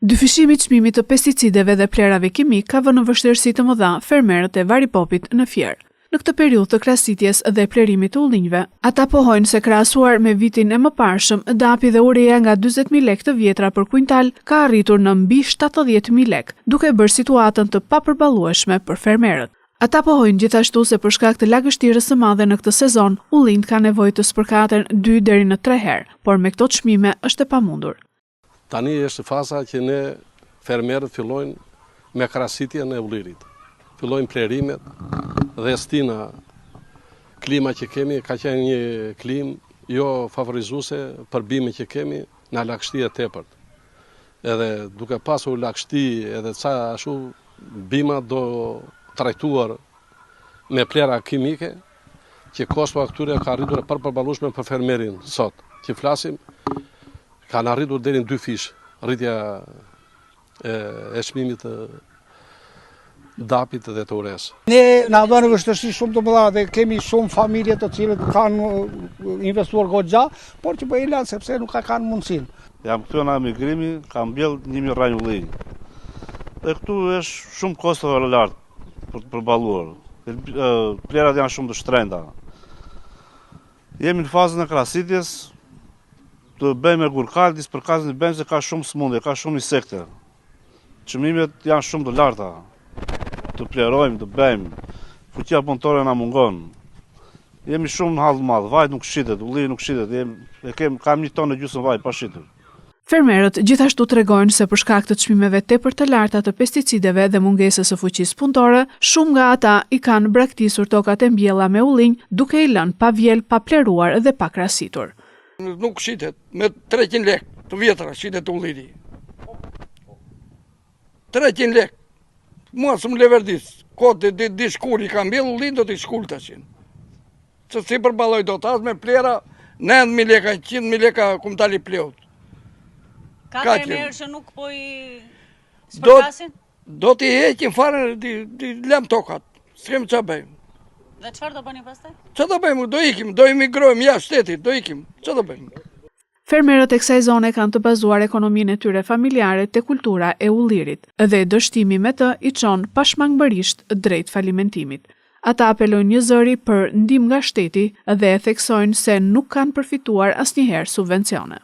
Dyfishimi i çmimit të pesticideve dhe plerave kimik ka vënë në vështirësi të mëdha fermerët e varipopit në Fier. Në këtë periudhë të krahasitjes dhe plerimit të ullinjve, ata pohojnë se krahasuar me vitin e mëparshëm, dapi dhe ureja nga 40.000 lekë të vjetra për kuintal ka arritur në mbi 70.000 lekë, duke bërë situatën të papërballueshme për fermerët. Ata pohojnë gjithashtu se për shkak të lagështirës së madhe në këtë sezon, ullinjt kanë nevojë të spërkaten 2 deri në 3 herë, por me këto çmime është e pamundur. Tani është faza që ne fermerët fillojnë me krahasitjen e ullirit. Fillojnë plerimet dhe stina. Klima që kemi ka qenë një klimë jo favorizuese për bimin që kemi në lagështi e tepërt. Edhe duke pasur lagështi edhe ca ashtu bima do trajtuar me plera kimike, që kosto këtyre ka arritur e përballueshme për fermerin sot. Që flasim, kanë arritur deri në 2 fish rritja e çmimit të dapit dhe të ures. Ne na bënë vështirësi shumë të mëdha dhe kemi shumë familje të cilët kanë investuar goxha, por që po i lanë sepse nuk kanë mundësinë. Jam këtu në emigrimi, kam mbjell 1000 rranj ullinj. Dhe këtu është shumë kosto e lartë për të përballuar. Plerat janë shumë të shtrenjta. Jemi në fazën e krahasitjes, të bëjmë me gurkaltis për kazën e bëjmë se ka shumë smundje, ka shumë insekte. Çmimet janë shumë të larta. Të plerojmë, të bëjmë, fuqia punëtore na mungon. Jemi shumë në hall të madh, vaj nuk shitet, ulli nuk shitet, kam 1 tonë gjysmë vaj pa shitur. Fermerët gjithashtu tregojnë se për shkak të çmimeve tepër të larta të pesticideve dhe mungesës së fuqisë punëtore, shumë nga ata i kanë braktisur tokat e mbjella me ullinj, duke i lënë pa vjel, pa pleruar dhe pa krahasitur. Nuk shitet, me 300 lekë të vjetra shitet ulliri. 300 lekë. Mua së më leverdis, kote di shkuri ka mbjell ullin, do t'i shkull të qenë. Që si përballoj do t'as me plera, 9.000 leka, 100.000 leka kumtali pleut. Ka fermerë që nuk po i spërkasin? Do t'i heqin fare, di lem tokat, s'kem që bëjmë. Dhe çfarë do bëni pastaj? Që do bëjmë, do ikim, do emigrojmë jashtë shtetit, do ikim, që do bëjmë? Fermerët e kësaj zone kanë të bazuar ekonominë e tyre familjare te kultura e ullirit dhe dështimi me të i çon pashmangërisht drejt falimentimit. Ata apelojnë një zëri për ndihmë nga shteti dhe e theksojnë se nuk kanë përfituar asnjëherë subvencione.